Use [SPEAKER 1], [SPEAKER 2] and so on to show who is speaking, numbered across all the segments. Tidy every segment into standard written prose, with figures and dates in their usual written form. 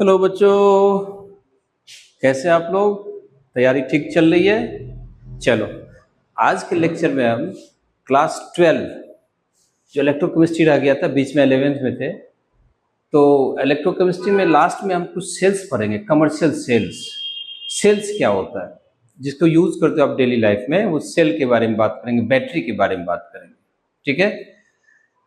[SPEAKER 1] Hello बच्चों, कैसे आप लोग? तैयारी ठीक चल रही है? चलो, आज के लेक्चर में हम क्लास 12 जो इलेक्ट्रोकेमिस्ट्री रह गया था, बीच में 11th में थे, तो इलेक्ट्रोकेमिस्ट्री में लास्ट में हम कुछ सेल्स पढ़ेंगे। कमर्शियल सेल्स, सेल्स क्या होता है जिसको यूज करते हो आप डेली लाइफ में, वो सेल के बारे में बात करेंगे, बैटरी के बारे में बात करेंगे। ठीक है,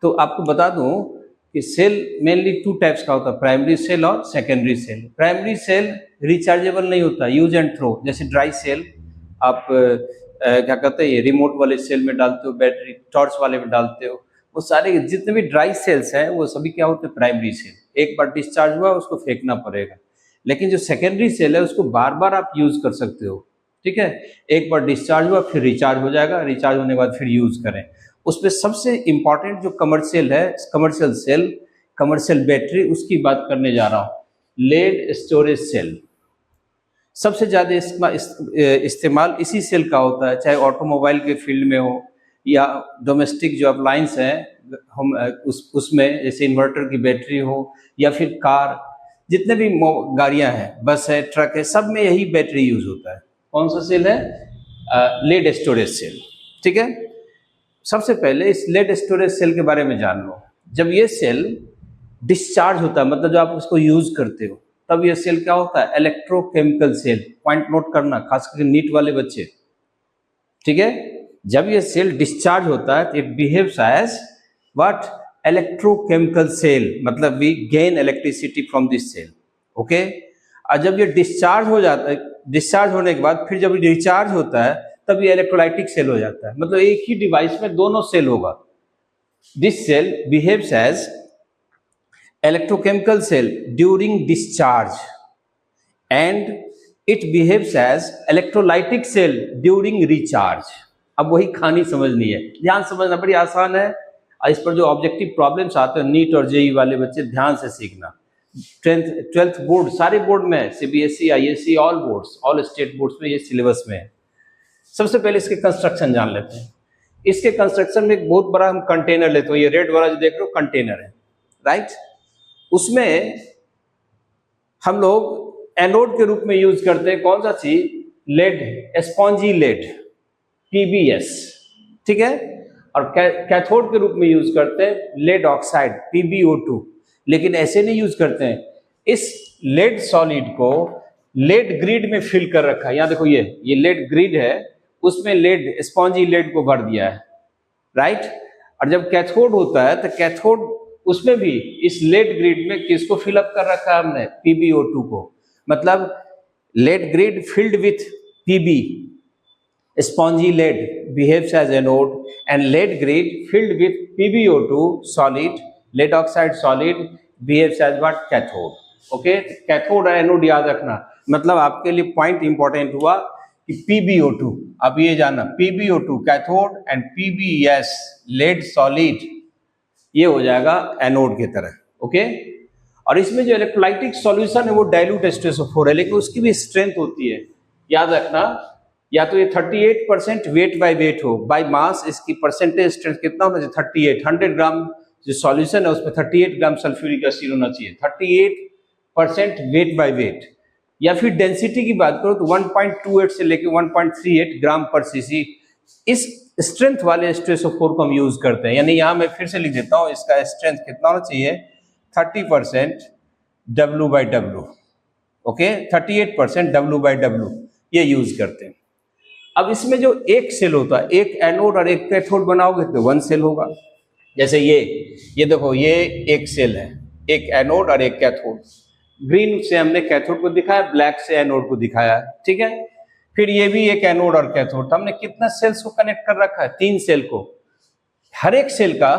[SPEAKER 1] तो आपको बता दूं कि सेल मेनली टू टाइप्स का होता है, प्राइमरी सेल और secondary cell. Primary cell rechargeable नहीं होता, यूज एंड थ्रो। जैसे ड्राई सेल आप क्या कहते हैं, ये रिमोट वाले सेल में डालते हो, बैटरी टॉर्च वाले में डालते हो, वो सारे जितने भी ड्राई सेल्स हैं वो सभी क्या होते हैं, प्राइमरी सेल। एक बार डिस्चार्ज हुआ उसको फेंकना पड़ेगा। लेकिन जो सेकेंडरी सेल है उसको बार बार आप यूज कर सकते हो। ठीक है, एक बार डिस्चार्ज हुआ फिर रिचार्ज हो जाएगा, रिचार्ज होने के बाद फिर यूज करें। उसमें सबसे इंपॉर्टेंट जो कमर्शियल है, कमर्शियल सेल, कमर्शियल बैटरी, उसकी बात करने जा रहा हूं। लेड स्टोरेज सेल सबसे ज्यादा इस्तेमाल इसी सेल का होता है, चाहे ऑटोमोबाइल के फील्ड में हो या डोमेस्टिक जो अप्लायंस है हम उसमें, जैसे इन्वर्टर की बैटरी हो या फिर कार, जितने भी गाड़ियां हैं, बस है, ट्रक है, सब में यही बैटरी यूज होता है। कौन सा सेल है? Lead storage cell. ठीक है, सबसे पहले इस लेड स्टोरेज सेल के बारे में जान लो। जब ये सेल डिस्चार्ज होता है, मतलब जब आप उसको यूज करते हो, तब ये सेल क्या होता है? Electrochemical cell. पॉइंट नोट करना, खास करके नीट वाले बच्चे। ठीक है, जब ये सेल डिस्चार्ज होता है तो it behaves as what? Electrochemical cell, मतलब we gain electricity from this cell. Okay, और जब ये डिस्चार्ज हो जाता है, डिस्चार्ज होने के बाद फिर जब रिचार्ज होता है तब ये इलेक्ट्रोलाइटिक सेल हो जाता है। मतलब एक ही डिवाइस में दोनों सेल होगा। This cell behaves as electrochemical cell during discharge and it behaves as electrolytic cell during recharge. अब वही कहानी समझनी है, ध्यान समझना, बड़ी आसान है। इस पर जो ऑब्जेक्टिव प्रॉब्लम्स आते हैं नीट और जेई वाले बच्चे ध्यान से सीखना। 12th बोर्ड, सारे बोर्ड में, CBSE, ISC, all boards, all state boards में ये सिलेबस में है। सबसे पहले इसके कंस्ट्रक्शन जान लेते हैं। इसके कंस्ट्रक्शन में एक बहुत बड़ा हम कंटेनर लेते हैं, ये रेड वाला जो देख रहे हो कंटेनर है, राइट? उसमें हम लोग एनोड के रूप में यूज करते हैं कौन सा चीज? Lead, spongy lead, PbS. ठीक है, और कैथोड के रूप में यूज करते हैं लेड ऑक्साइड, PbO2। लेकिन ऐसे नहीं यूज करते हैं। इस लेड सॉलिड को लेड ग्रिड में फिल कर रखा है। यहां देखो, ये लेड ग्रिड है, उसमें लेड, स्पॉन्जी लेड को भर दिया है, राइट? और जब कैथोड होता है तो कैथोड, उसमें भी इस लेड ग्रिड में किसको फिलअप कर रखा है हमने? PbO2 को। मतलब lead grid filled with Pb, spongy lead behaves as anode, and lead grid filled with PbO2 solid, lead oxide solid, behaves as what? Cathode. Okay, cathode और एनोड याद रखना। मतलब आपके लिए पॉइंट इंपॉर्टेंट हुआ कि PbO2, अब ये जानना, PbO2 cathode and PbS lead solid, ये हो जाएगा एनोड की तरह। ओके, और इसमें जो इलेक्ट्रोलाइटिक सॉल्यूशन है वो डाइल्यूट H2SO4 है, लेकिन उसकी भी स्ट्रेंथ होती है, याद रखना। या तो ये 38% वेट बाय वेट हो, बाय मास इसकी परसेंटेज स्ट्रेंथ कितना होना चाहिए? 38। 100 ग्राम जो सॉल्यूशन है उसमें 38 ग्राम सल्फ्यूरिक एसिड होना चाहिए, 38% वेट बाय वेट। या फिर डेंसिटी की बात करो तो 1.28 से लेकर 1.38 ग्राम पर सीसी, इस स्ट्रेंथ वाले H2SO4 को हम यूज करते हैं। यानी यहां मैं फिर से लिख देता हूं, इसका स्ट्रेंथ कितना होना चाहिए? 30% W/W। ओके, 38% W/W ये यूज करते हैं। अब इसमें जो एक सेल होता है, एक एनोड और एक कैथोड बनाओगे तो 1 सेल होगा। जैसे ये देखो, ये एक सेल है, एक एनोड और एक कैथोड। ग्रीन से हमने कैथोड को दिखाया, ब्लैक से एनोड को दिखाया। ठीक है, फिर ये भी एक एनोड और कैथोड। हमने कितना सेल्स को कनेक्ट कर रखा है? 3 सेल को। हर एक सेल का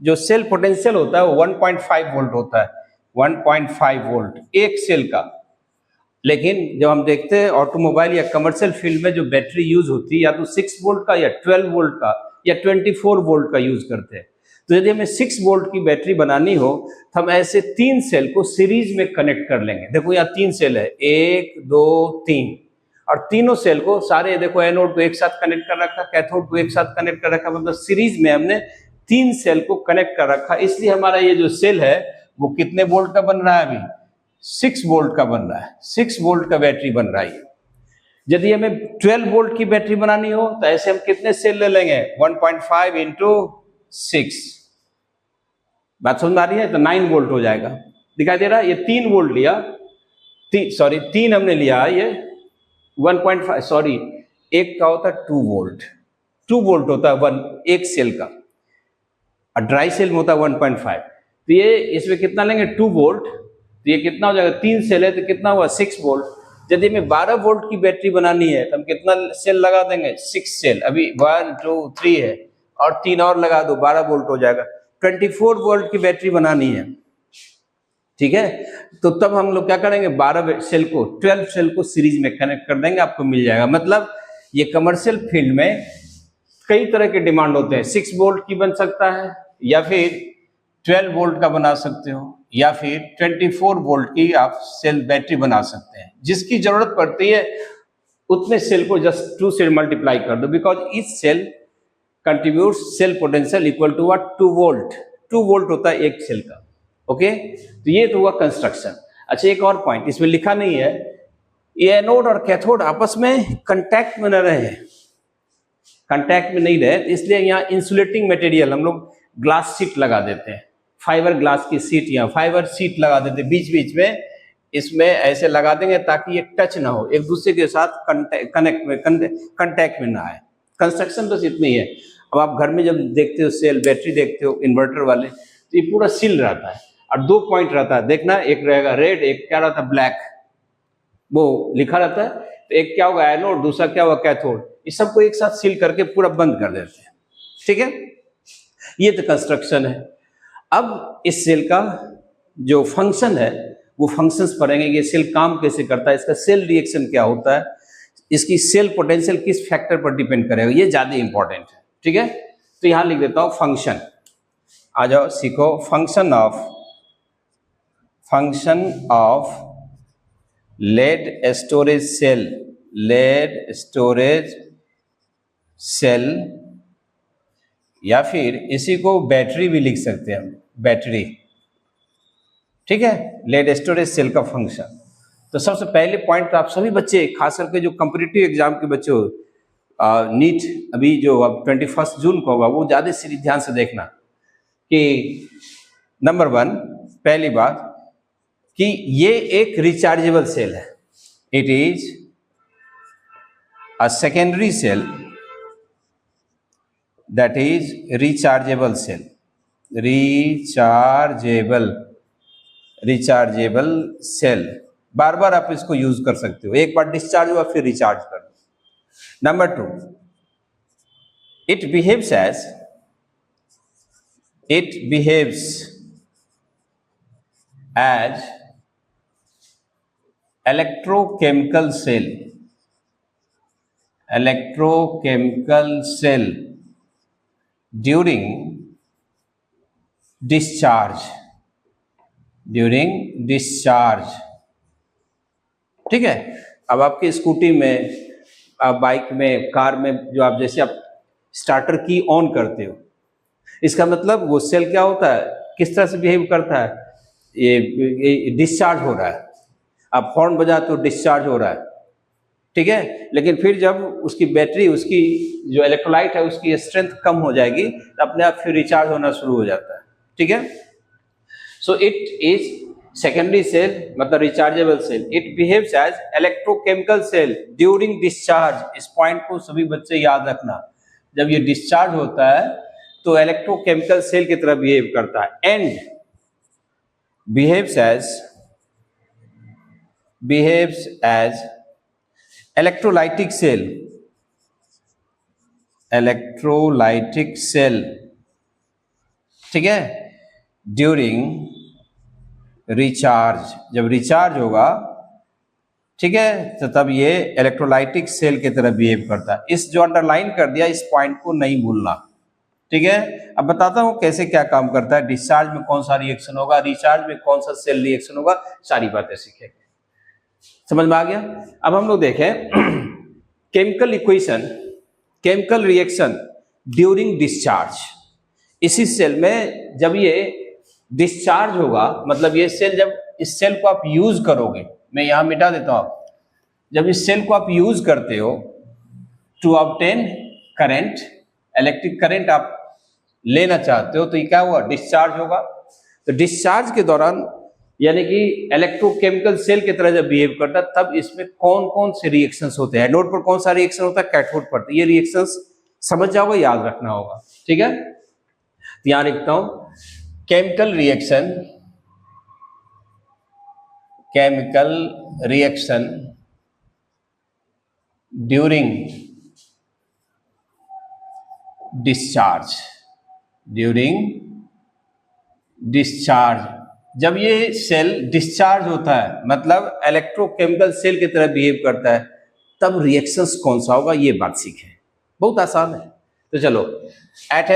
[SPEAKER 1] जो सेल पोटेंशियल होता है वो 1.5 वोल्ट होता है, 1.5 वोल्ट एक सेल का। लेकिन जब हम देखते हैं ऑटोमोबाइल या कमर्शियल फील्ड में जो बैटरी यूज होती है, या तो 6 वोल्ट का या 12 वोल्ट का या 24 वोल्ट का यूज करते हैं। तो यदि हमें 6 वोल्ट की बैटरी बनानी हो तो हम ऐसे 3 सेल को सीरीज में कनेक्ट कर लेंगे। देखो यहाँ 3 सेल है, 1 2 3, और तीनों सेल को सारे देखो एनोड को एक साथ कनेक्ट कर रखा, कैथोड को एक साथ कनेक्ट कर रखा, मतलब सीरीज में हमने 3 सेल को कनेक्ट कर रखा। इसलिए हमारा ये जो सेल है वो कितने वोल्ट का बन रहा है? अभी 6 वोल्ट का बन रहा है, 6 वोल्ट का बैटरी बन रहा है। यदि हमें 12 वोल्ट की बैटरी बनानी हो तो ऐसे हम कितने सेल ले लेंगे, 1.5 इंटू 6, बात समझ में आ रही है, तो 9 वोल्ट हो जाएगा। दिखाई दे रहा है, ये 3 वोल्ट लिया, 3 हमने लिया, ये 1.5 सॉरी एक का होता है 2 वोल्ट, 2 वोल्ट होता है एक सेल का, और ड्राई सेल में होता है 1.5। तो ये इसमें कितना लेंगे, 2 वोल्ट, तो ये कितना हो जाएगा, 3 सेल है तो कितना हुआ, 6 वोल्ट। यदि हमें 12 वोल्ट की बैटरी बनानी है तो हम कितना सेल लगा देंगे, 6 सेल, अभी 1 2 3 है, और 3 और लगा दो, 12 वोल्ट हो जाएगा। 24 वोल्ट की बैटरी बनानी है, ठीक है, तो तब हम लोग क्या करेंगे, 12 सेल को 12 सेल को सीरीज में कनेक्ट कर देंगे, आपको मिल जाएगा। मतलब ये कमर्शियल फील्ड में कई तरह के डिमांड होते हैं, 6 वोल्ट की बन सकता है, या फिर 12 वोल्ट का बना सकते हो, या फिर 24 वोल्ट की आप सेल बैटरी बना सकते हैं। जिसकी जरूरत पड़ती है उतने सेल को जस्ट 2 से मल्टीप्लाई कर दो, because each cell contribute cell potential equal to what, 2 volt. 2 volt होता है एक सेल का। ओके, तो ये तो हुआ कंस्ट्रक्शन। अच्छा, एक और पॉइंट इसमें लिखा नहीं है, ये एनोड और कैथोड आपस में कंटैक्ट में न रहे, कंटैक्ट में नहीं रहे, इसलिए यहाँ इंसुलेटिंग मटेरियल हम लोग ग्लास शीट लगा देते हैं, फाइबर ग्लास की शीट या फाइबर शीट लगा देते हैं बीच बीच में, इसमें ऐसे लगा देंगे ताकि ये टच ना हो, एक दूसरे के साथ कंटैक्ट में ना आए। कंस्ट्रक्शन बस इतनी है। अब आप घर में जब देखते हो सेल बैटरी देखते हो इन्वर्टर वाले, तो ये पूरा सील रहता है और 2 पॉइंट रहता है, देखना, एक रहेगा रेड, एक क्या रहता है ब्लैक, वो लिखा रहता है। तो एक क्या होगा एनोड, दूसरा क्या होगा कैथोड, इस सबको एक साथ सील करके पूरा बंद कर देते हैं, ठीक है। ये तो कंस्ट्रक्शन है। अब इस सेल का जो फंक्शन है वो फंक्शंस पढ़ेंगे, ये सेल काम कैसे करता है, इसका सेल रिएक्शन क्या होता है, इसकी सेल पोटेंशियल किस फैक्टर पर डिपेंड करेगा, ये ज्यादा इंपॉर्टेंट है, ठीक है। तो यहां लिख देता हूं फंक्शन, आ जाओ सीखो, function of lead storage cell, lead storage cell, या फिर इसी को बैटरी भी लिख सकते हैं हम, बैटरी, ठीक है, लेड स्टोरेज सेल का फंक्शन। तो सबसे पहले पॉइंट आप सभी बच्चे, खास करके जो कॉम्पिटिटिव एग्जाम के बच्चे हो, नीट अभी जो अब 21 जून को होगा, वो ज्यादा सीरियस ध्यान से देखना कि नंबर 1 पहली बात कि ये एक रिचार्जेबल सेल है, it is a secondary cell that is rechargeable cell, rechargeable cell, बार बार आप इसको यूज कर सकते हो, एक बार डिस्चार्ज हुआ फिर रिचार्ज कर दो। Number 2, it behaves as electrochemical cell during discharge, ठीक है। अब आपकी स्कूटी में, बाइक में, कार में, जो आप जैसे आप स्टार्टर की ऑन करते हो, इसका मतलब वो सेल क्या होता है, किस तरह से बिहेव करता है, ये डिस्चार्ज हो रहा है, आप हॉर्न बजाते हो डिस्चार्ज हो रहा है, ठीक है। लेकिन फिर जब उसकी बैटरी, उसकी जो इलेक्ट्रोलाइट है उसकी स्ट्रेंथ कम हो जाएगी तो अपने आप फिर रिचार्ज होना शुरू हो जाता है, ठीक है। So it is secondary cell, मतलब rechargeable cell, it behaves as electrochemical cell during discharge. इस पॉइंट को सभी बच्चे याद रखना, जब ये डिस्चार्ज होता है तो इलेक्ट्रोकेमिकल सेल की तरह बिहेव करता है, and behaves as electrolytic cell, ठीक है, ड्यूरिंग रिचार्ज, जब रिचार्ज होगा, ठीक है, तो तब ये इलेक्ट्रोलाइटिक सेल की तरह बिहेव करता है। इस जो अंडरलाइन कर दिया, इस पॉइंट को नहीं भूलना, ठीक है। अब बताता हूं कैसे क्या काम करता है, डिस्चार्ज में कौन सा रिएक्शन होगा, रिचार्ज में कौन सा सेल रिएक्शन होगा, सारी बातें सीखेंगे। समझ में आ गया। अब हम लोग देखें chemical equation, chemical reaction during discharge. इसी सेल में जब ये डिस्चार्ज होगा, मतलब ये सेल, जब इस सेल को आप यूज करोगे, मैं यहां मिटा देता हूं, जब इस सेल को आप यूज करते हो to obtain current, electric current आप लेना चाहते हो, तो ये क्या हुआ, डिस्चार्ज होगा। तो डिस्चार्ज के दौरान यानी कि इलेक्ट्रोकेमिकल सेल की तरह जब बिहेव करता है, तब इसमें कौन कौन से रिएक्शंस होते हैं, एनोड पर कौन सा रिएक्शन होता है, कैथोड पर। ये रिएक्शंस समझ जाओगे, याद रखना होगा, ठीक है। तो यहां लिखता हूं, केमिकल रिएक्शन ड्यूरिंग डिस्चार्ज, जब ये सेल डिस्चार्ज होता है, मतलब इलेक्ट्रोकेमिकल सेल की तरह बिहेव करता है, तब रिएक्शंस कौन सा होगा, ये बात सीखें, बहुत आसान है। तो चलो, एट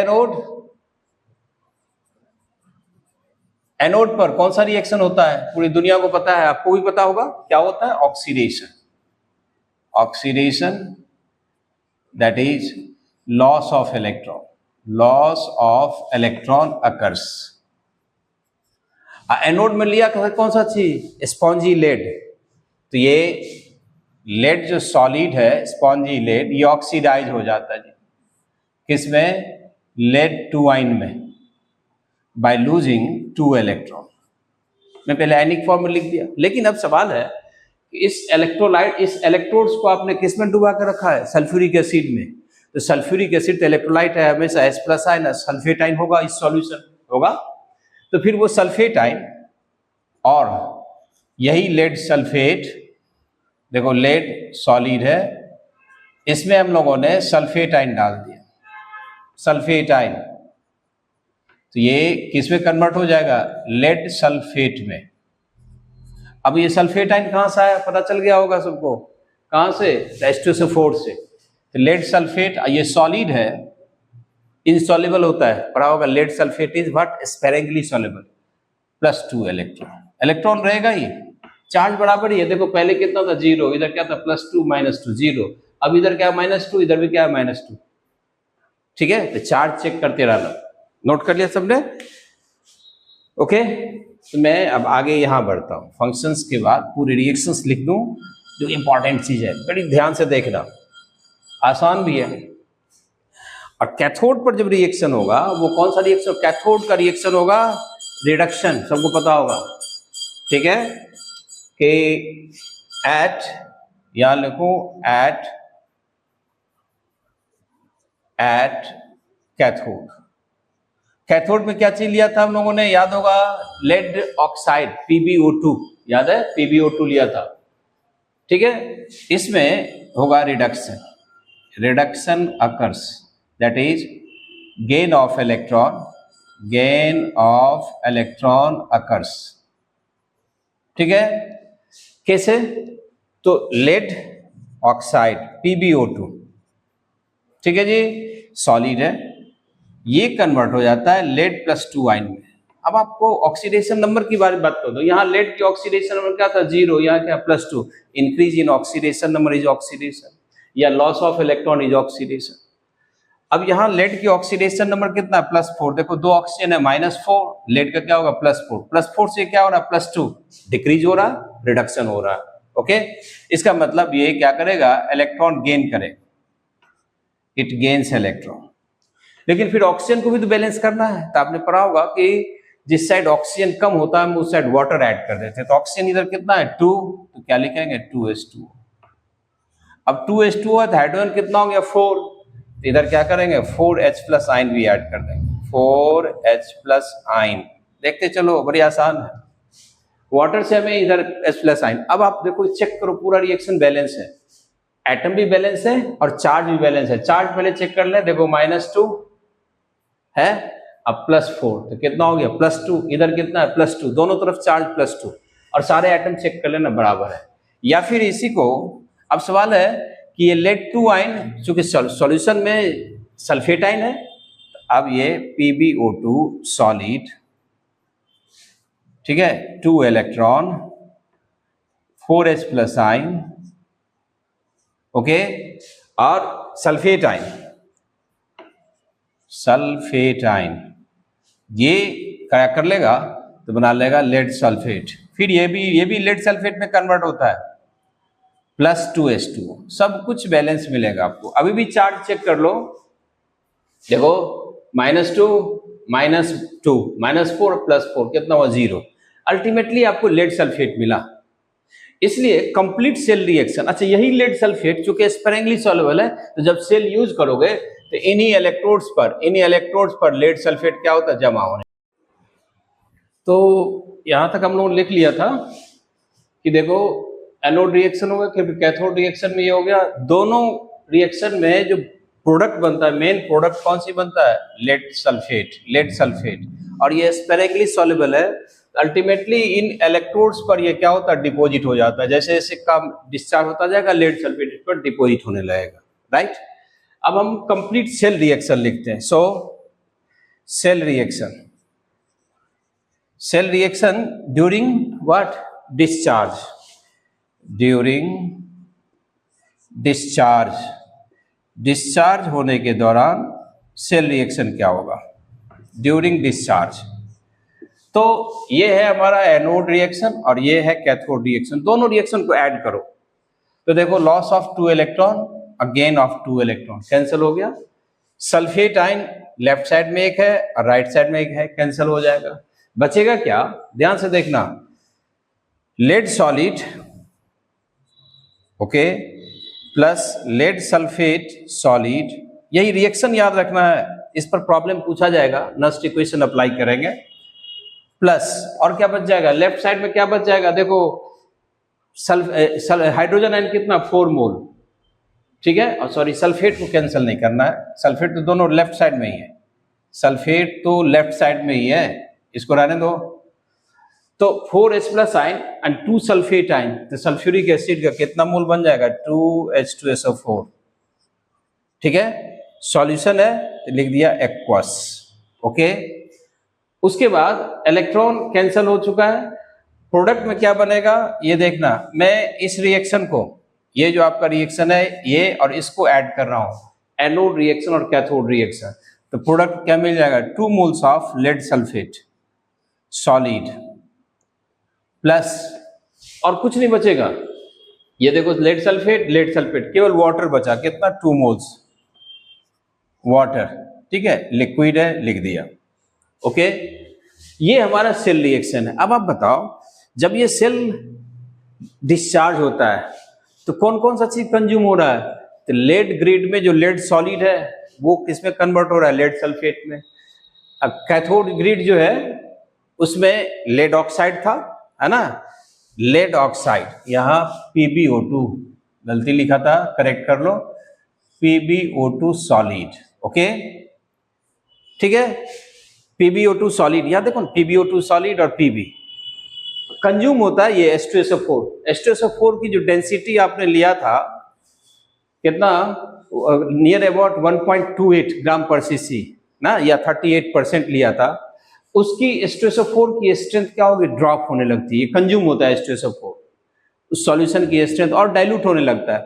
[SPEAKER 1] एनोड पर कौन सा रिएक्शन होता है, पूरी दुनिया को पता है, आपको भी पता होगा, क्या होता है, oxidation, that is loss of electron occurs. Anode में लिया कौन सा चीज, स्पॉन्जी लेड। तो ये लेड जो सॉलिड है, स्पॉन्जी लेड, ये ऑक्सीडाइज हो जाता है जी, किसमें, लेड 2 आयन में, बाय लूजिंग 2 इलेक्ट्रॉन। मैं पहले आयनिक फॉर्म में लिख दिया, लेकिन अब सवाल है कि इस इलेक्ट्रोड्स को आपने किस में डुबा कर रखा है, सल्फ्यूरिक एसिड में। तो सल्फ्यूरिक एसिड तो इलेक्ट्रोलाइट है, हमेशा H+ आयन, सल्फेट आयन होगा, इस सॉल्यूशन होगा। तो फिर वो सल्फेट आयन और यही लेड सल्फेट, देखो लेड सॉलिड है, इसमें हम लोगों ने सल्फेट आयन डाल दिया, सल्फेट आयन, तो ये किसमें कन्वर्ट हो जाएगा, लेड सल्फेट में। अब ये सल्फेट आयन कहां से आया, पता चल गया होगा सबको, कहां से, H2SO4 से। तो लेड सल्फेट, ये सॉलिड है, इनसॉल्युबल होता है, पढ़ा होगा, lead sulphate is what, sparingly soluble, +2 electron रहेगा ही, चार्ज बराबर ही है। देखो पहले कितना था, 0, इधर क्या था, +2 -2 0, अब इधर क्या -2, इधर भी क्या -2, ठीक है। तो चार्ज चेक करते रहना, नोट कर लिया सबने, ओके। तो मैं अब आगे यहां बढ़ता हूं, फंक्शंस के बाद पूरे रिएक्शंस लिख दूं, जो इंपॉर्टेंट चीज है, बड़ी ध्यान से देखना, आसान भी है। और कैथोड पर जब रिएक्शन होगा, वो कौन सा रिएक्शन, कैथोड का रिएक्शन होगा रिडक्शन, सबको पता होगा, ठीक है, कि एट, यहां लिखो एट कैथोड में क्या चीज लिया था हम लोगों ने, याद होगा, लेड ऑक्साइड, PbO2, याद है, PbO2 लिया था, ठीक है। इसमें होगा reduction occurs, that is gain of electron occurs, ठीक है। कैसे, तो लेड ऑक्साइड PbO2, ठीक है जी, सॉलिड है, ये कन्वर्ट हो जाता है लेड +2 आयन में। अब आपको ऑक्सीडेशन नंबर की बात कर दो, यहाँ लेड की ऑक्सीडेशन नंबर क्या था, 0, यहाँ क्या +2, increase in oxidation number is oxidation, या loss of electron is oxidation. अब यहाँ लेड की ऑक्सीडेशन नंबर कितना है, +4, देखो 2 ऑक्सीजन है, -4, लेड का क्या होगा, +4 से क्या हो रहा है, +2, डिक्रीज हो रहा है, रिडक्शन हो रहा है, ओके। इसका मतलब ये क्या करेगा, इलेक्ट्रॉन गेन करेगा, इट गेन्स इलेक्ट्रॉन। लेकिन फिर ऑक्सीजन को भी तो बैलेंस करना है, तो आपने पढ़ा होगा कि जिस साइड ऑक्सीजन कम होता है, हम उस साइड वाटर ऐड कर देते हैं। तो ऑक्सीजन इधर कितना है, 2, तो क्या लिखेंगे, 2H2। अब 2H2 है तो हाइड्रोजन कितना हो गया, 4, तो इधर क्या करेंगे, 4H+ आयन भी ऐड कर देंगे, 4H+ आयन। देखते चलो, बड़ी आसान है, वाटर से हमें इधर H+ आयन। अब आप देखो, चेक करो, पूरा रिएक्शन बैलेंस है, एटम भी बैलेंस है और चार्ज भी बैलेंस है। चार्ज पहले चेक कर ले, देखो -2 है, अब +4, तो कितना हो गया, +2, इधर कितना है, +2, दोनों तरफ चार्ज +2, और सारे एटम चेक कर लेना बराबर है। या फिर इसी को, अब सवाल है कि ये लेड 2 आयन, चूंकि सॉल्यूशन में सल्फेट आयन है, अब ये PbO2 सॉलिड, ठीक है, 2 इलेक्ट्रॉन, 4H+ आयन, ओके, और सल्फेट आयन, ये क्या कर लेगा, तो बना लेगा लेड सल्फेट। फिर ये भी लेड सल्फेट में कन्वर्ट होता है, +2H2O, सब कुछ बैलेंस मिलेगा आपको। अभी भी चार्ज चेक कर लो, देखो -2 -2 -4 +4 कितना हुआ 0। अल्टीमेटली आपको लेड सल्फेट मिला। इसलिए कंप्लीट सेल रिएक्शन, अच्छा यही लेड सल्फेट चूंकि स्पेरिंगली सॉल्युबल है, तो जब सेल यूज करोगे तो इन्हीं इलेक्ट्रोड्स पर लेड सल्फेट क्या होता है, जमा होने। तो यहां तक हम लोग लिख लिया था कि देखो एनोड रिएक्शन हो गया, फिर कैथोड रिएक्शन में ये हो गया। दोनों रिएक्शन में जो प्रोडक्ट बनता है, मेन प्रोडक्ट कौन सी बनता है, लेड सल्फेट, और ये स्पेरिंगली सॉल्युबल है। अल्टीमेटली इन इलेक्ट्रोड्स पर ये क्या होता है, डिपॉजिट हो जाता है। जैसे जैसे काम डिस्चार्ज होता जाएगा, लेड सल्फेट इस पर डिपॉजिट होने लगेगा, राइट। अब हम कंप्लीट सेल रिएक्शन लिखते हैं। So cell reaction during what, discharge होने के दौरान सेल रिएक्शन क्या होगा, ड्यूरिंग डिस्चार्ज। तो ये है हमारा एनोड रिएक्शन और ये है कैथोड रिएक्शन। दोनों रिएक्शन को ऐड करो तो देखो loss of 2 electron, gain of 2 electron, cancel हो गया। सल्फेट आयन लेफ्ट साइड में एक है और राइट साइड में एक है, कैंसिल हो जाएगा। बचेगा क्या, ध्यान से देखना, lead solid okay plus lead sulphate solid, यही रिएक्शन याद रखना है, इस पर प्रॉब्लम पूछा जाएगा, नस्ट इक्वेशन अप्लाई करेंगे। प्लस और क्या बच जाएगा, लेफ्ट साइड में क्या बच जाएगा, देखो हाइड्रोजन आयन कितना 4 मोल, ठीक है। और सॉरी सल्फेट को कैंसिल नहीं करना है, सल्फेट तो दोनों लेफ्ट साइड में ही है, सल्फेट तो लेफ्ट साइड में ही है, इसको रहने दो। तो 4H+ ion and 2 sulphate ion, तो सल्फ्यूरिक एसिड का कितना मोल बन जाएगा, 2H2SO4, ठीक है। सॉल्यूशन है तो लिख दिया एक्वस, ओके। उसके बाद इलेक्ट्रॉन कैंसिल हो चुका है, प्रोडक्ट में क्या बनेगा ये देखना। मैं इस रिएक्शन को, ये जो आपका रिएक्शन है ये और इसको ऐड कर रहा हूं, एनोड रिएक्शन और कैथोड रिएक्शन, तो प्रोडक्ट क्या मिल जाएगा, 2 moles of lead sulphate solid plus, और कुछ नहीं बचेगा, ये देखो लेड सल्फेट केवल वाटर बचा, कितना 2 मोल्स वाटर, ठीक है, लिक्विड है, लिख दिया, ओके। ये हमारा सेल रिएक्शन है। अब आप बताओ जब ये सेल डिस्चार्ज होता है तो कौन कौन सा चीज कंज्यूम हो रहा है, तो लेड ग्रिड में जो लेड सॉलिड है वो किसमें कन्वर्ट हो रहा है, लेड सल्फेट में। अब कैथोड ग्रिड जो है उसमें लेड ऑक्साइड था, है ना, लेड ऑक्साइड, यहाँ PbO2 गलती लिखा था, करेक्ट कर लो, PbO2 सॉलिड, ओके, ठीक है। PbO2 सॉलिड, यहाँ देखो PbO2 सॉलिड और Pb कंज्यूम होता है ये H2SO4 की जो डेंसिटी आपने लिया था कितना, नियर अबाउट 1.28 ग्राम पर cc ना, या 38% लिया था, उसकी H2SO4 की स्ट्रेंथ क्या होगी, ड्रॉप होने लगती है, कंज्यूम होता है H2SO4, उस सॉल्यूशन की स्ट्रेंथ और डाइल्यूट होने लगता है,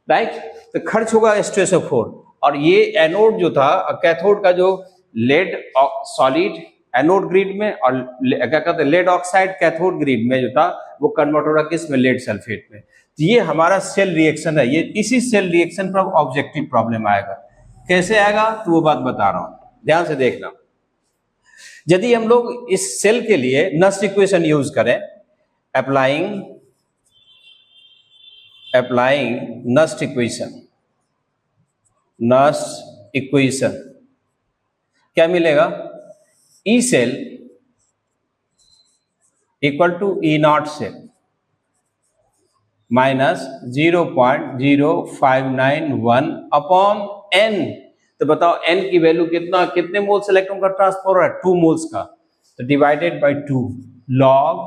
[SPEAKER 1] राइट। तो खर्च होगा H2SO4, और ये एनोड जो था, कैथोड का जो लेड सॉलिड एनोड ग्रिड में और क्या कहते हैं लेड ऑक्साइड कैथोड ग्रिड में जो था वो कन्वर्ट हो रहा किस में, लेड सल्फेट में। तो ये हमारा सेल रिएक्शन है। ये इसी सेल रिएक्शन पर ऑब्जेक्टिव प्रॉब्लम आएगा, कैसे आएगा तो वो बात बता रहा हूं, ध्यान से देखना। यदि हम लोग इस सेल के लिए नस्ट इक्वेशन यूज करें, अप्लाइंग नस्ट इक्वेशन क्या मिलेगा, E cell equal to E0 cell minus 0.0591 upon N। तो बताओ N की वैल्यू कितने मोल्स इलेक्ट्रॉन का ट्रांसफर हो रहा है, 2 मोल्स का, तो divided by 2 log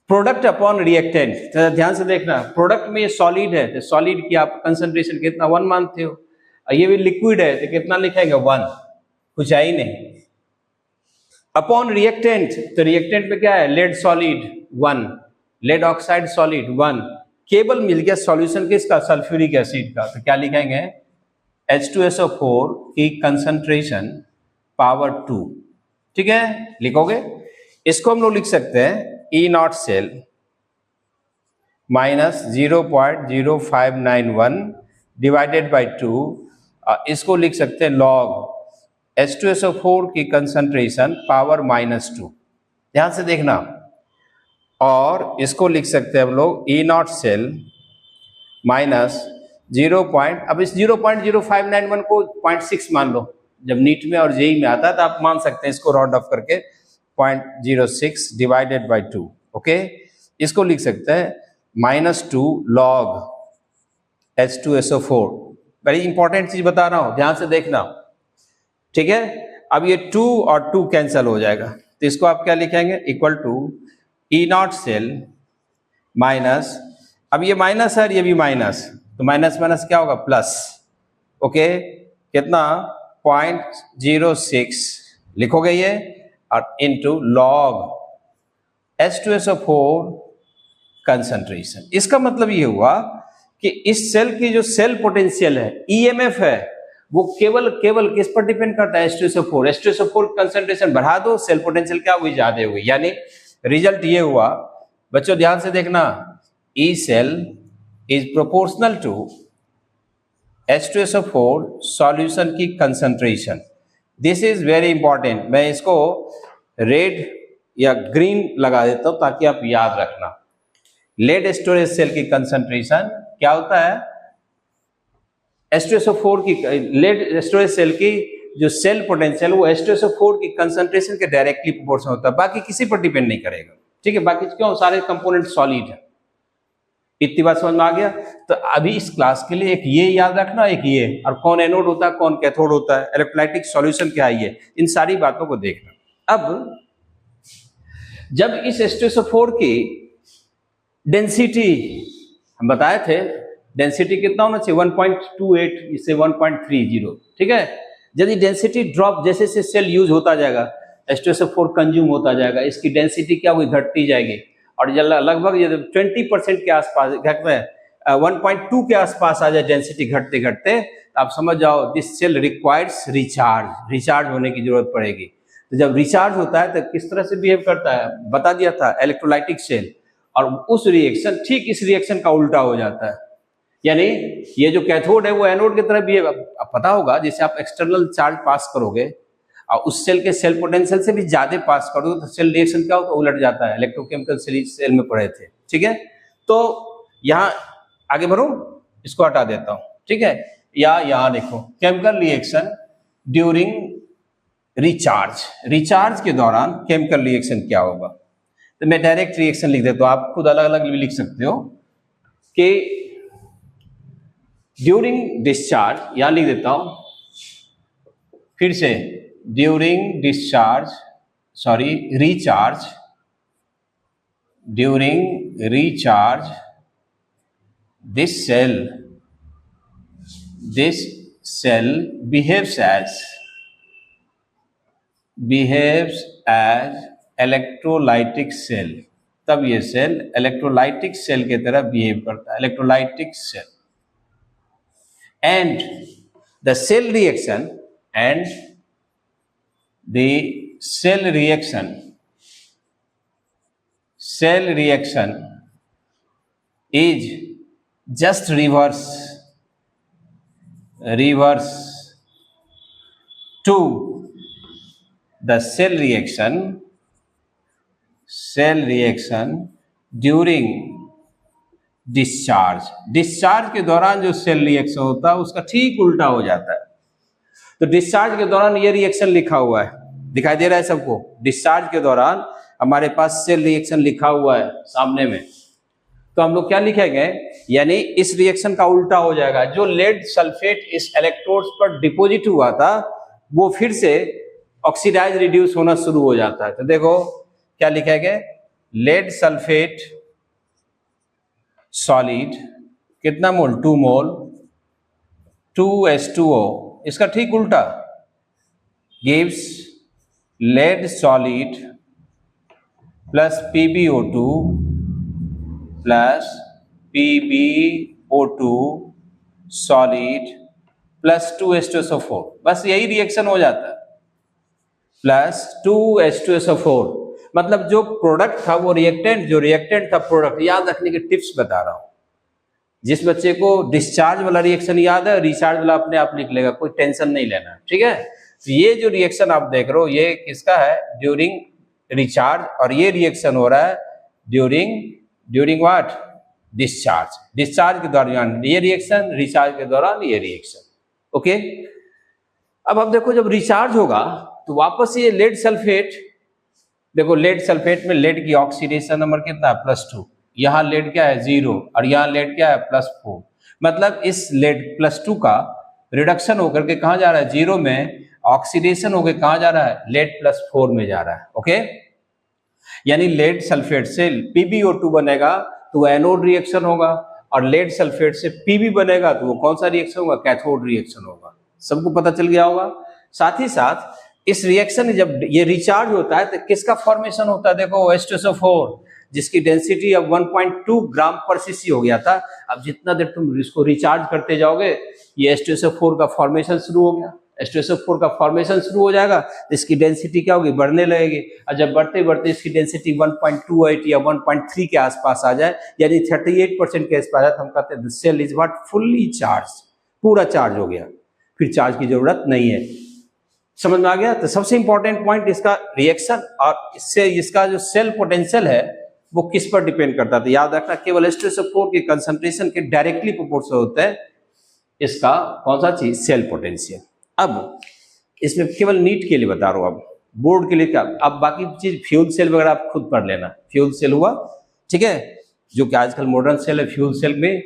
[SPEAKER 1] product upon reactant. तो ध्यान से देखना, प्रोडक्ट में ये सॉलिड है तो सॉलिड की आप कंसंट्रेशन कितना 1 मानते हो, और ये भी लिक्विड है तो कितना लिखेंगे 1, कुछ आई नहीं। अपॉन रिएक्टेंट, तो रिएक्टेंट में क्या है, lead solid 1, lead oxide solid 1, केवल मिल गया सॉल्यूशन किसका, सल्फ्यूरिक एसिड का, तो क्या लिखेंगे H2SO4 की कंसंट्रेशन पावर 2 ठीक है, लिखोगे। इसको हम लोग लिख सकते हैं E not cell minus 0.0591 divided by 2। इसको लिख सकते हैं लॉग H2SO4 की कंसंट्रेशन पावर -2, ध्यान से देखना। और इसको लिख सकते हैं हम लोग ई नॉट सेल माइनस अब इस 0.0591 को 0.6 मान लो, जब नीट में और जेई में आता है तो आप मान सकते हैं इसको राउंड ऑफ करके 0.06 डिवाइडेड बाई 2। ओके, इसको लिख सकते हैं -2 लॉग H2SO4। बड़ी इंपॉर्टेंट चीज बता रहा हूं, ध्यान से देखना, ठीक है। अब ये 2 और 2 कैंसिल हो जाएगा, तो इसको आप क्या लिखेंगे, equal to E not cell minus, अब ये माइनस है और ये भी माइनस, तो माइनस माइनस क्या होगा, प्लस। ओके, कितना, 0.06 लिखोगे ये, और इनटू लॉग H2SO4 कंसंट्रेशन। इसका मतलब ये हुआ कि इस सेल की जो सेल पोटेंशियल है, ईएमएफ है, वो केवल किस पर डिपेंड करता है, H2SO4 कंसंट्रेशन बढ़ा दो, सेल पोटेंशियल क्या हुई, ज्यादा हुई। यानी रिजल्ट ये हुआ, बच्चों ध्यान से देखना, E cell is proportional to H2SO4 solution की concentration. This is very important. मैं इसको रेड या ग्रीन लगा देता हूं ताकि आप याद रखना। लेड स्टोरेज सेल की कंसंट्रेशन क्या होता है, H2SO4 की, लेड स्टोरेज सेल की जो सेल पोटेंशियल वो H2SO4 की कंसंट्रेशन के डायरेक्टली प्रोपोर्शनल होता है, बाकी किसी पर डिपेंड नहीं करेगा, ठीक है। बाकी क्यों, सारे कंपोनेंट सॉलिड है। इतनी बात समझ में आ गया। तो अभी इस क्लास के लिए एक ये याद रखना, एक ये, और कौन एनोड होता है, कौन कैथोड होता है, इलेक्ट्रोलाइटिक सॉल्यूशन क्या है, ये, इन सारी बातों को देखना। अब जब इस H2SO4 की डेंसिटी हम बताए थे, डेंसिटी कितना होना चाहिए, 1.28 से 1.30, ठीक है। यदि डेंसिटी ड्रॉप जैसे से सेल यूज होता जाएगा, H2SO4 कंज्यूम होता जाएगा, इसकी डेंसिटी क्या हुई, घटती जाएगी, और लगभग 20% के आसपास घटता है, 1.2 के आसपास आ जाए डेंसिटी घटते घटते, तो आप समझ जाओ दिस सेल रिक्वायर्स रिचार्ज होने की जरूरत पड़ेगी। तो जब रिचार्ज होता है तो किस तरह से बिहेव करता है, बता दिया था, इलेक्ट्रोलाइटिक सेल, और उस रिएक्शन, ठीक इस रिएक्शन का उल्टा हो जाता है। यानी ये जो कैथोड है वो एनोड की तरह बिहेव, पता होगा, जैसे आप एक्सटर्नल चार्ज पास करोगे और उस सेल के सेल पोटेंशियल से भी ज्यादा पास करोगे तो सेल रिएक्शन क्या होता है, उलट जाता है। इलेक्ट्रोकेमिकल सेल में पढ़े थे, ठीक है। तो यहाँ आगे बढ़ो, इसको हटा देता हूं, ठीक है। या यहाँ देखो, केमिकल रिएक्शन ड्यूरिंग रिचार्ज के दौरान केमिकल रिएक्शन क्या होगा। तो मैं डायरेक्ट रिएक्शन लिख देता हूं, आप खुद अलग अलग भी लिख सकते हो कि ड्यूरिंग डिस्चार्ज, यहां लिख देता हूं फिर से, during recharge this cell behaves as electrolytic cell. तब ये सेल इलेक्ट्रोलाइटिक सेल की तरह बिहेव करता है, electrolytic cell. and the cell reaction is just reverse to the cell reaction during discharge के दौरान जो सेल रिएक्शन होता है उसका ठीक उल्टा हो जाता है। तो डिस्चार्ज के दौरान ये रिएक्शन लिखा हुआ है, दिखाई दे रहा है सबको, डिस्चार्ज के दौरान हमारे पास सेल रिएक्शन लिखा हुआ है सामने में। तो हम लोग क्या लिखेंगे, यानी इस रिएक्शन का उल्टा हो जाएगा। जो लेड सल्फेट इस इलेक्ट्रोड्स पर डिपॉजिट हुआ था वो फिर से ऑक्सीडाइज रिड्यूस होना शुरू हो जाता है। तो देखो क्या लिखेंगे, लेड सल्फेट सॉलिड कितना मोल, 2 मोल 2H2O, इसका ठीक उल्टा gives lead solid plus PbO2 plus PbO2 solid plus 2H2SO4। बस यही रिएक्शन हो जाता है, प्लस 2H2SO4, मतलब जो प्रोडक्ट था वो रिएक्टेंट, जो रिएक्टेंट था प्रोडक्ट। याद रखने के टिप्स बता रहा हूं। जिस बच्चे को डिस्चार्ज वाला रिएक्शन याद है, रिचार्ज वाला अपने आप लिख लेगा, कोई टेंशन नहीं लेना, ठीक है। तो ये जो रिएक्शन आप देख रहे हो ये किसका है, ड्यूरिंग रिचार्ज, और ये रिएक्शन हो रहा है ड्यूरिंग व्हाट, डिस्चार्ज। डिस्चार्ज के दौरान ये रिएक्शन, रिचार्ज के दौरान ये रिएक्शन, ओके। अब देखो जब रिचार्ज होगा तो वापस ये लेड सल्फेट, देखो लेड सल्फेट में लेड की ऑक्सीडेशन नंबर कितना है, +2। यहाँ लेड क्या है, 0, और यहाँ लेड क्या है, +4। मतलब इस लेड +2 का रिडक्शन होकर के कहाँ जा रहा है, 0 में, ऑक्सीडेशन होकर कहाँ जा रहा है, लेड +4 में जा रहा है, ओके। यानी लेड सल्फेट से PbO2 बनेगा तो वो एनोड रिएक्शन होगा, और लेड सल्फेट से Pb बनेगा तो वो कौन सा रिएक्शन होगा, कैथोड रिएक्शन होगा। सबको पता चल गया होगा। साथ ही साथ इस रिएक्शन में जब ये रिचार्ज होता है तो किसका फॉर्मेशन होता है, देखो H2SO4, जिसकी डेंसिटी अब 1.2 ग्राम पर सीसी हो गया था। अब जितना देर तुम इसको रिचार्ज करते जाओगे ये H2SO4 का फॉर्मेशन शुरू हो गया। H2SO4 का फॉर्मेशन शुरू हो जाएगा तो इसकी डेंसिटी क्या होगी, बढ़ने लगेगी, और जब बढ़ते बढ़ते इसकी डेंसिटी 1.28 या 1.3 के आसपास आ जाए, यानी 38% के आसपास आ जाए, तो हम कहते हैं cell is what, fully charge, पूरा चार्ज हो गया, फिर चार्ज की जरूरत नहीं है। समझ में आ गया। तो सबसे इंपॉर्टेंट पॉइंट इसका रिएक्शन, और इससे इसका जो सेल पोटेंशियल है वो किस पर डिपेंड करता है। तो याद रखना केवल H2SO4 के कंसंट्रेशन के डायरेक्टली प्रोपोर्शनल होता है इसका कौन सा चीज, सेल पोटेंशियल। अब इसमें केवल नीट के लिए बता रहा हूं, अब बोर्ड के लिए क्या, अब बाकी चीज फ्यूल सेल वगैरह आप खुद पढ़ लेना। फ्यूल सेल हुआ, ठीक है, जो कि आजकल मॉडर्न सेल है। फ्यूल सेल में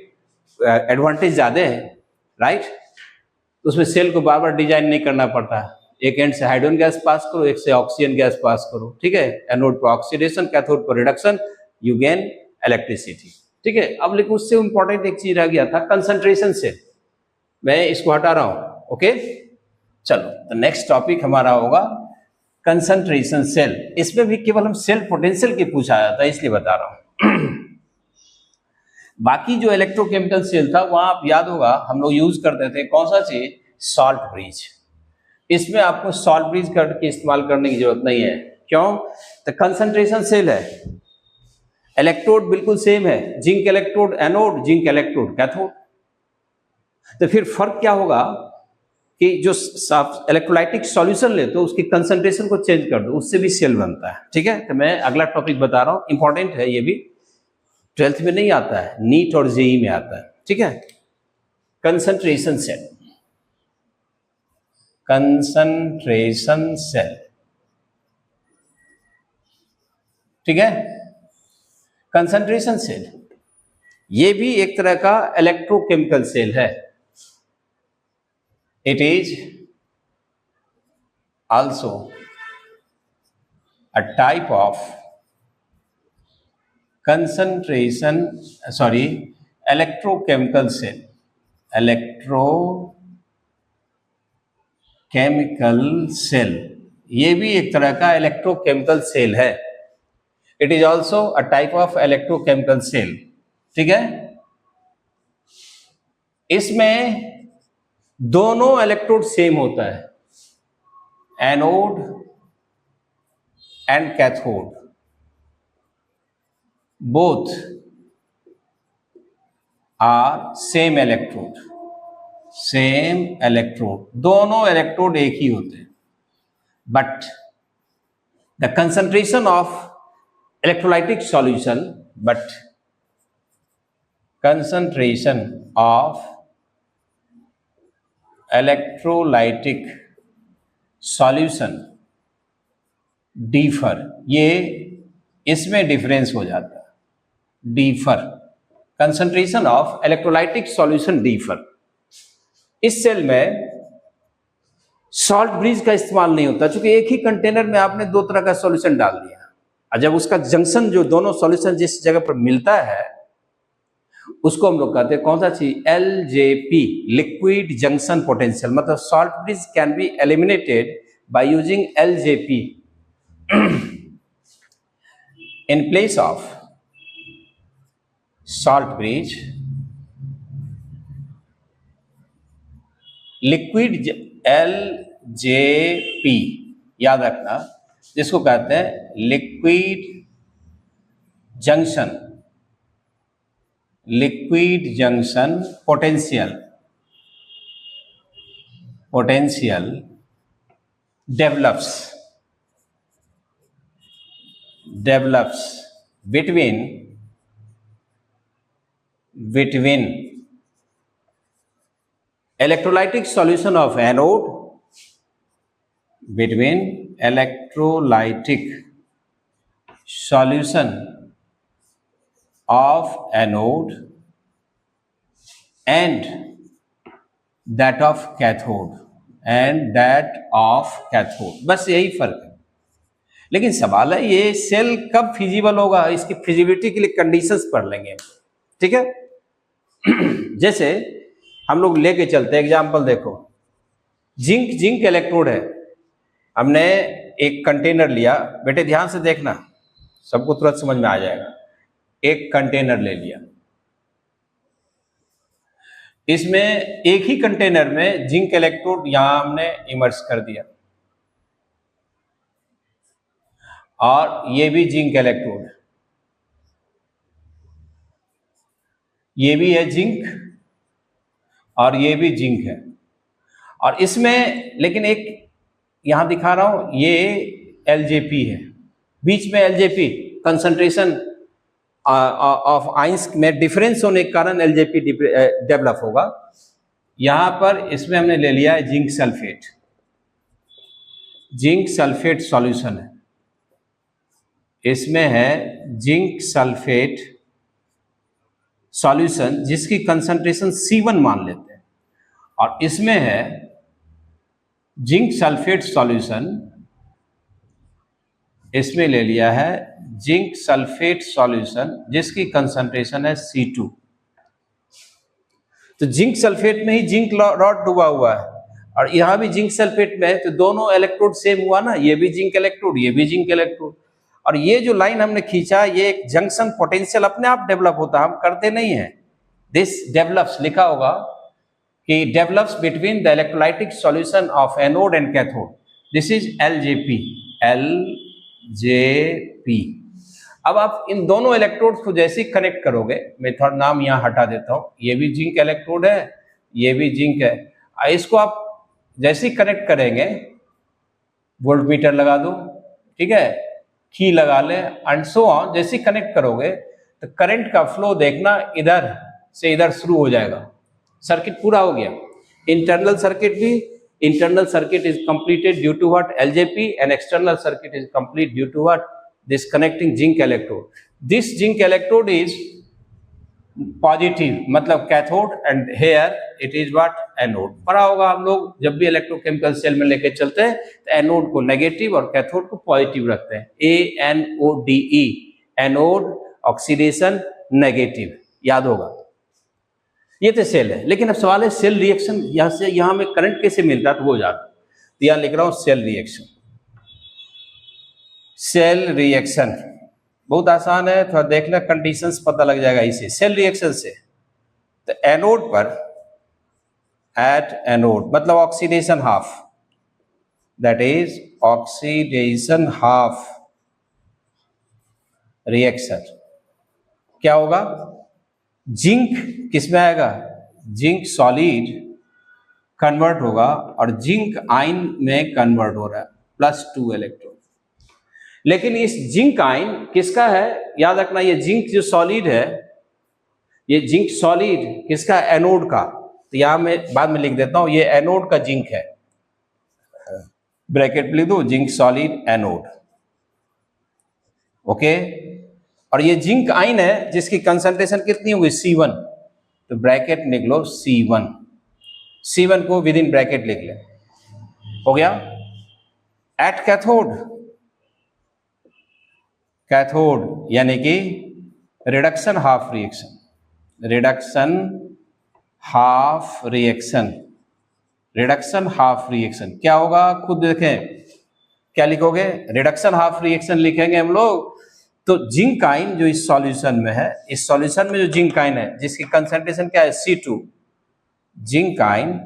[SPEAKER 1] एडवांटेज ज्यादा है, राइट। उसमें सेल को बार बार डिजाइन नहीं करना पड़ता, एक एंड से हाइड्रोजन गैस पास करो, एक से ऑक्सीजन गैस पास करो, ठीक है। एनोड पर ऑक्सीडेशन, कैथोड पर रिडक्शन, यू गेन इलेक्ट्रिसिटी, ठीक है। अब लेकिन उससे इंपॉर्टेंट एक चीज रह गया था, कंसंट्रेशन सेल, मैं इसको हटा रहा हूं, ओके। चलो तो नेक्स्ट टॉपिक हमारा होगा कंसंट्रेशन सेल। इसमें भी केवल हम सेल पोटेंशियल की पूछा जाता है, इसलिए बता रहा हूं। बाकी जो इलेक्ट्रोकेमिकल सेल था वहां आप याद होगा हम लोग यूज करते थे कौन सा चीज, सॉल्ट ब्रिज। इसमें आपको सॉल्ट ब्रिज करके इस्तेमाल करने की जरूरत नहीं है, क्यों, तो कंसंट्रेशन सेल है, इलेक्ट्रोड बिल्कुल सेम है, zinc electrode anode, zinc electrode cathode. तो फिर फर्क क्या होगा कि जो इलेक्ट्रोलाइटिक सॉल्यूशन ले तो उसकी कंसंट्रेशन को चेंज कर दो, उससे भी सेल बनता है, ठीक है। तो मैं अगला टॉपिक बता रहा हूं, इंपॉर्टेंट है, ये भी 12th में नहीं आता है, नीट और जेई में आता है, ठीक है। कंसंट्रेशन सेल, कंसंट्रेशन सेल, ठीक है। कंसंट्रेशन सेल ये भी एक तरह का इलेक्ट्रोकेमिकल सेल है। It is also a type of concentration, sorry, electrochemical cell, electrochemical cell ये भी एक तरह का इलेक्ट्रोकेमिकल सेल है। It is also a type of electrochemical cell, ठीक है। इसमें दोनों इलेक्ट्रोड सेम होता है, anode and cathode, both are same electrode, same electrode, दोनों इलेक्ट्रोड एक ही होते हैं, but the concentration of electrolytic solution, but concentration of electrolytic solution differ, ये इसमें डिफरेंस हो जाता है, differ, concentration of electrolytic solution differ. इस सेल में सॉल्ट ब्रिज का इस्तेमाल नहीं होता, क्योंकि एक ही कंटेनर में आपने दो तरह का सॉल्यूशन डाल दिया, और जब उसका जंक्शन, जो दोनों सॉल्यूशन जिस जगह पर मिलता है उसको हम लोग कहते हैं कौन सा चीज, LJP, लिक्विड जंक्शन पोटेंशियल। मतलब salt bridge can be eliminated by using LJP in place of salt bridge. Liquid LJP याद रखना, जिसको कहते हैं liquid junction potential develops between electrolytic solution of anode and that of cathode बस यही फर्क है। लेकिन सवाल है ये सेल कब फिजिबल होगा, इसकी फिजिबिलिटी के लिए कंडीशंस पढ़ लेंगे, ठीक है। जैसे हम लोग लेके चलते हैं एग्जांपल, देखो जिंक इलेक्ट्रोड है, हमने एक कंटेनर लिया, बेटे ध्यान से देखना सबको तुरंत समझ में आ जाएगा। एक कंटेनर ले लिया, इसमें एक ही कंटेनर में जिंक इलेक्ट्रोड यहां हमने इमर्स कर दिया, और ये भी जिंक इलेक्ट्रोड, ये भी है जिंक और ये भी जिंक है। और इसमें लेकिन एक यहां दिखा रहा हूं, ये एलजेपी है, बीच में एलजेपी कंसंट्रेशन ऑफ आइंस में डिफरेंस होने के कारण एलजेपी डेवलप होगा। यहां पर इसमें हमने ले लिया है जिंक सल्फेट सॉल्यूशन है, इसमें है जिंक सल्फेट सॉल्यूशन जिसकी कंसंट्रेशन C1 मान लेते हैं, और इसमें है जिंक सल्फेट सॉल्यूशन, इसमें ले लिया है जिंक सल्फेट सॉल्यूशन जिसकी कंसंट्रेशन है C2। तो जिंक सल्फेट में ही जिंक रॉड डूबा हुआ है, और यहां भी जिंक सल्फेट में है, तो दोनों इलेक्ट्रोड सेम हुआ ना, ये भी जिंक इलेक्ट्रोड, ये भी जिंक इलेक्ट्रोड। और ये जो लाइन हमने खींचा, ये एक जंक्शन पोटेंशियल अपने आप डेवलप होता है, हम करते नहीं है। दिस डेवलप्स, लिखा होगा कि develops between the electrolytic solution of anode and cathode, this is LJP. अब आप इन दोनों इलेक्ट्रोड्स को जैसे ही कनेक्ट करोगे, मैं थोड़ा नाम यहाँ हटा देता हूँ, ये भी जिंक इलेक्ट्रोड है, ये भी जिंक है, इसको आप जैसे ही कनेक्ट करेंगे, वोल्टमीटर लगा दो, ठीक है, की लगा ले एंड सो ऑन, जैसे ही कनेक्ट करोगे तो करंट का फ्लो देखना इधर से इधर शुरू हो जाएगा, सर्किट पूरा हो गया। Internal circuit is completed due to what, LJP, and external circuit is complete due to what, this connecting zinc electrode. This zinc electrode is positive, मतलब cathode, and here it is what, anode. पढ़ा होगा हम लोग, जब भी electrochemical cell में लेके चलते हैं तो एनोड को नेगेटिव और कैथोड को पॉजिटिव रखते हैं, ANODE, एनोड ऑक्सीडेशन नेगेटिव, याद होगा। ये तो सेल है, लेकिन अब सवाल है सेल रिएक्शन, यहां से यहां में करंट कैसे मिलता है, तो वो याद, तो यहां लिख रहा हूं सेल रिएक्शन बहुत आसान है, थोड़ा देखना कंडीशंस पता लग जाएगा इसे। सेल रिएक्शन से तो एनोड पर, एट एनोड मतलब oxidation half, that is oxidation half reaction, क्या होगा, जिंक किस में आएगा, जिंक सॉलिड कन्वर्ट होगा और जिंक आयन में कन्वर्ट हो रहा है, +2 इलेक्ट्रॉन। लेकिन इस जिंक आयन किसका है, याद रखना, ये जिंक जो सॉलिड है, ये जिंक सॉलिड किसका, एनोड का, तो यहां मैं बाद में लिख देता हूं, ये एनोड का जिंक है, ब्रैकेट लिख दो, जिंक सॉलिड एनोड, ओके। और ये जिंक आयन है जिसकी कंसंट्रेशन कितनी होगी, C1, तो ब्रैकेट लिख लो C1 को विद इन ब्रैकेट लिख ले, हो गया। एट कैथोड यानी कि रिडक्शन हाफ रिएक्शन क्या होगा, खुद देखें, क्या लिखोगे, रिडक्शन हाफ रिएक्शन लिखेंगे हम लोग। तो जिंक आयन जो इस सॉल्यूशन में है, इस सॉल्यूशन में जो जिंक आयन है जिसकी कंसंट्रेशन क्या है, C2, zinc ion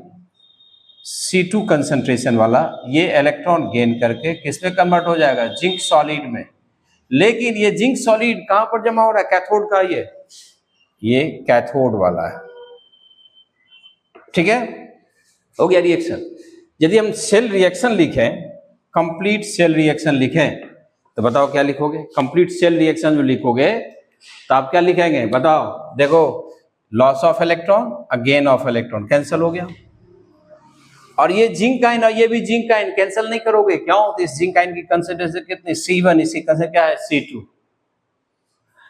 [SPEAKER 1] C2 concentration वाला ये इलेक्ट्रॉन गेन करके किस में कन्वर्ट हो जाएगा, जिंक सॉलिड में। लेकिन ये जिंक सॉलिड कहां पर जमा हो रहा है, कैथोड का, ये कैथोड वाला है। ठीक है, हो गया रिएक्शन। यदि हम सेल रिएक्शन लिखें, कंप्लीट सेल रिएक्शन लिखें, तो बताओ क्या लिखोगे। कंप्लीट सेल रिएक्शन जो लिखोगे तो आप क्या लिखेंगे बताओ। देखो, लॉस ऑफ इलेक्ट्रॉन और गेन ऑफ इलेक्ट्रॉन कैंसिल हो गया, और ये जिंक आयन और ये भी जिंक आयन कैंसिल नहीं करोगे, क्यों, तो इस जिंक आयन की कंसंट्रेशन कितनी, C1, इसी कंसंट्रेशन क्या है, C2।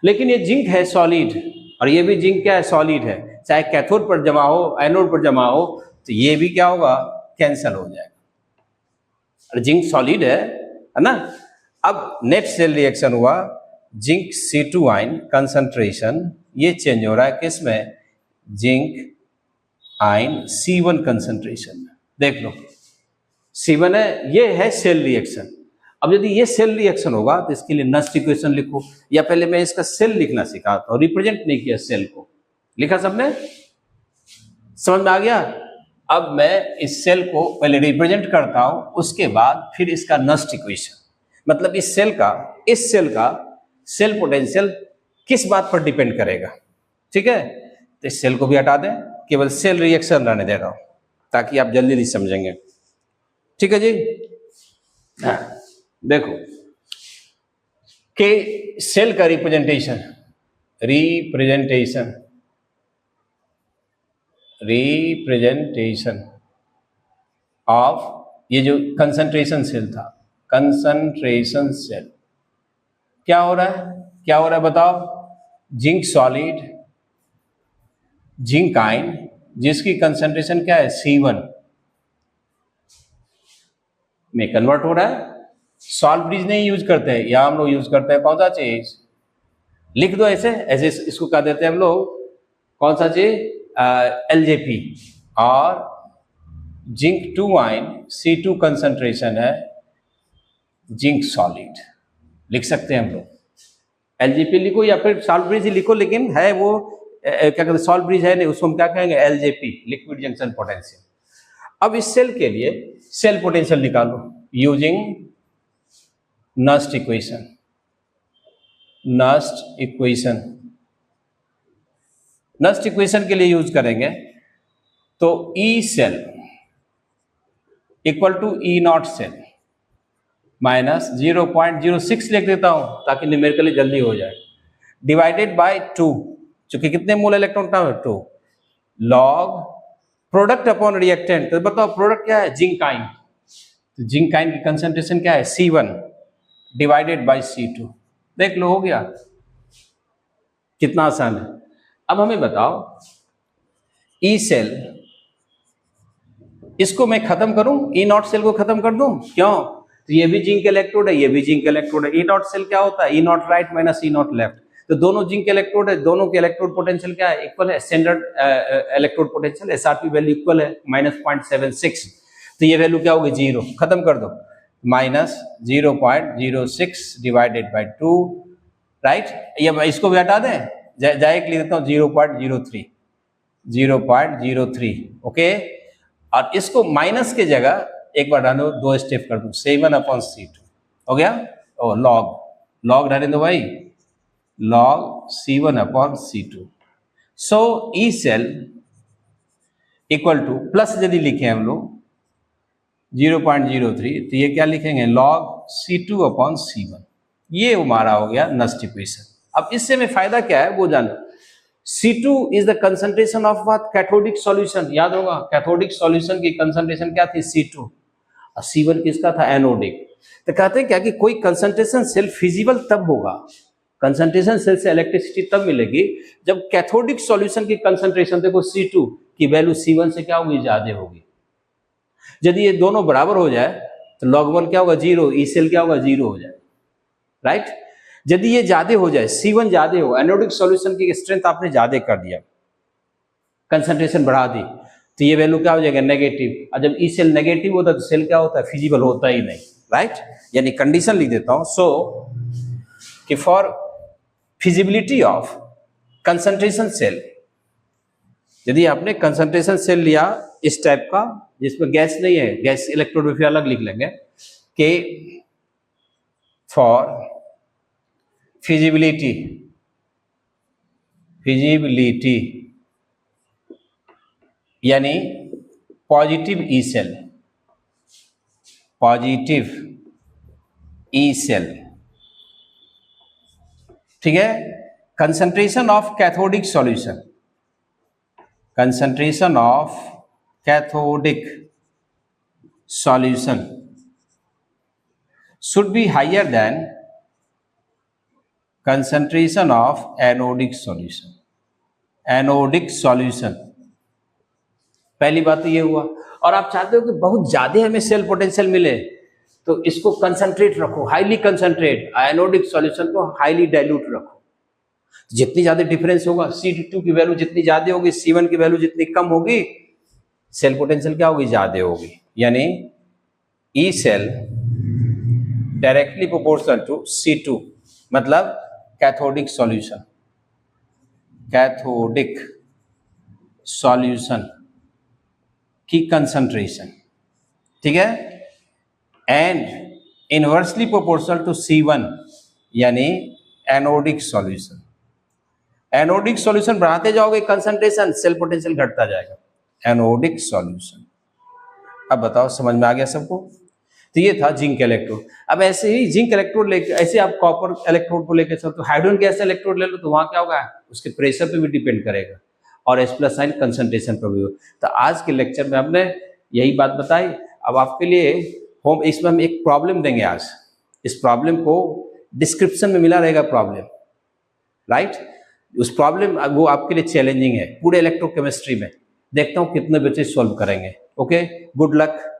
[SPEAKER 1] लेकिन ये जिंक है सॉलिड और ये भी जिंक क्या है, सॉलिड है, चाहे कैथोड पर जमा हो एनोड पर जमा हो, तो ये भी क्या होगा, कैंसिल हो जाएगा। और जिंक सॉलिड है ना। अब नेक्स्ट सेल रिएक्शन हुआ, जिंक C2 आयन कंसंट्रेशन ये चेंज हो रहा है किसमें, जिंक आयन C1 कंसंट्रेशन में। देख लो C1 है, ये है सेल रिएक्शन। अब यदि ये सेल रिएक्शन होगा तो इसके लिए नस्ट इक्वेशन लिखो, या पहले मैं इसका सेल लिखना सिखाता हूं, रिप्रेजेंट नहीं किया सेल को, लिखा सबने, समझ में आ गया। अब मैं इस सेल को पहले रिप्रेजेंट करता हूं, उसके बाद फिर इसका नस्ट इक्वेशन, मतलब इस सेल का सेल पोटेंशियल किस बात पर डिपेंड करेगा। ठीक है, तो इस सेल को भी हटा दें, केवल सेल रिएक्शन रहने दे रहा हूं ताकि आप जल्दी जल्दी समझेंगे। ठीक है जी। हाँ, देखो कि सेल का रिप्रेजेंटेशन ऑफ ये जो कंसंट्रेशन सेल था, कंसंट्रेशन सेल क्या हो रहा है बताओ, जिंक सॉलिड, जिंक आयन जिसकी कंसंट्रेशन क्या है, C1 में कन्वर्ट हो रहा है। सॉल्ट ब्रिज नहीं यूज करते हैं, या हम लोग यूज करते हैं कौन सा चीज, लिख दो ऐसे इसको कह देते हैं हम लोग कौन सा चीज, LJP। और जिंक 2 आयन C2 कंसंट्रेशन है जिंक सॉलिड, लिख सकते हैं हम लोग। LJP लिखो या फिर सॉल्ट ब्रिज ही लिखो, लेकिन है वो क्या कहते हैं, सॉल्ट ब्रिज है नहीं, उसको हम क्या कहेंगे, LJP, लिक्विड जंक्शन पोटेंशियल। अब इस सेल के लिए सेल पोटेंशियल निकालो using Nernst equation. Nernst equation के लिए यूज करेंगे तो E cell equal to E not cell minus 0.06 लिख देता हूं ताकि न्यूमेरिकली जल्दी हो जाए, डिवाइडेड बाय 2, चूंकि कितने मोल इलेक्ट्रॉन का है, 2, लॉग प्रोडक्ट अपॉन रिएक्टेंट। तो बताओ प्रोडक्ट क्या है, जिंक आयन, तो जिंक आयन की कंसंट्रेशन क्या है, C1 डिवाइडेड बाय C2। देख लो, हो गया, कितना आसान है। अब हमें बताओ E सेल, इसको मैं खत्म करूं, E नॉट सेल को खत्म कर दूं, क्यों, तो ये भी जिंक इलेक्ट्रोड है, ये भी जिंक इलेक्ट्रोड है। E नॉट सेल क्या होता है, E not right minus E not left, तो दोनों जिंक इलेक्ट्रोड है, दोनों के इलेक्ट्रोड पोटेंशियल क्या है, इक्वल है, standard electrode potential SRP value equal है -0.76, तो ये वैल्यू क्या होगी, 0, खत्म कर दो, -0.06 डिवाइडेड बाय 2, राइट। ये इसको भी हटा दें, डायरेक्ट लिख देता हूं 0.03, ओके। और इसको माइनस के जगह एक बार डालो, 2 स्टेप कर दूं, 7/C2 हो गया, और लॉग डाले दो भाई, log C1/C2। So E cell equal to, plus यदि लिखे हम लोग 0.03, तो ये क्या लिखेंगे, log C2/C1। ये हमारा हो गया नस्ट इक्वेशन। अब इससे में फायदा क्या है वो जानो। C2 is the concentration of what, cathodic solution, याद होगा कैथोडिक सॉल्यूशन की कंसंट्रेशन क्या थी, C2, और C1 किसका था, एनोडिक। तो कहते हैं क्या कि कोई कंसंट्रेशन सेल फिजिबल तब होगा, कंसंट्रेशन सेल से इलेक्ट्रिसिटी तब मिलेगी जब कैथोडिक सॉल्यूशन की कंसंट्रेशन, देखो C2 की वैल्यू C1 से क्या होगी, ज्यादा होगी। यदि ये दोनों बराबर हो जाए तो log 1 क्या होगा, 0, E सेल क्या होगा, 0 हो जाए, राइट। यदि ये ज्यादा हो जाए, C1 ज्यादा हो, एनोडिक सॉल्यूशन की स्ट्रेंथ आपने ज्यादा कर दिया, कंसंट्रेशन बढ़ा दी, तो ये वैल्यू क्या हो जाएगा, नेगेटिव। और जब ई सेल नेगेटिव होता है तो सेल क्या होता है, फिजिबल होता ही नहीं, राइट। यानी कंडीशन लिख देता हूं, सो कि for feasibility of concentration cell यदि आपने कंसंट्रेशन सेल लिया इस टाइप का जिसमें गैस नहीं है, गैस इलेक्ट्रोड में फिर अलग लिख लेंगे कि फॉर फिजिबिलिटी यानी पॉजिटिव ई सेल, ठीक है। Concentration of cathodic solution, should be higher than concentration of anodic solution। पहली बात तो ये हुआ। और आप चाहते हो कि बहुत ज्यादा हमें सेल पोटेंशियल मिले तो इसको कंसंट्रेट रखो, हाईली कंसंट्रेट, एनोडिक सॉल्यूशन को हाईली डाइल्यूट रखो। जितनी ज्यादा डिफरेंस होगा, C2 की वैल्यू जितनी ज्यादा होगी, C1 की वैल्यू जितनी कम होगी, सेल पोटेंशियल क्या होगी, ज्यादा होगी। यानी E cell directly proportional to C2, मतलब कैथोडिक सॉल्यूशन की कंसंट्रेशन, ठीक है, and inversely proportional to C1 यानी एनोडिक सॉल्यूशन। एनोडिक सॉल्यूशन बढ़ाते जाओगे कंसंट्रेशन, सेल पोटेंशियल घटता जाएगा। Anodic solution. अब बताओ समझ में आ गया सबको? तो ये था जिंक इलेक्ट्रोड। अब ऐसे ही जिंक इलेक्ट्रोड लेके, ऐसे आप कॉपर इलेक्ट्रोड को लेकर चलो तो हाइड्रोजन गैस इलेक्ट्रोड ले लो तो वहां क्या होगा, उसके प्रेशर पे भी डिपेंड करेगा और H+ साइन कंसंट्रेशन पर भी हो। तो आज के लेक्चर में हमने यही बात बताई। अब आपके लिए इसमें हम एक प्रॉब्लम देंगे आज। इस प्रॉब्लम को डिस्क्रिप्शन में मिला रहेगा प्रॉब्लम, राइट। उस प्रॉब्लम वो आपके लिए चैलेंजिंग है पूरे इलेक्ट्रोकेमिस्ट्री में। देखता हूँ कितने बच्चे सॉल्व करेंगे। Okay, good luck.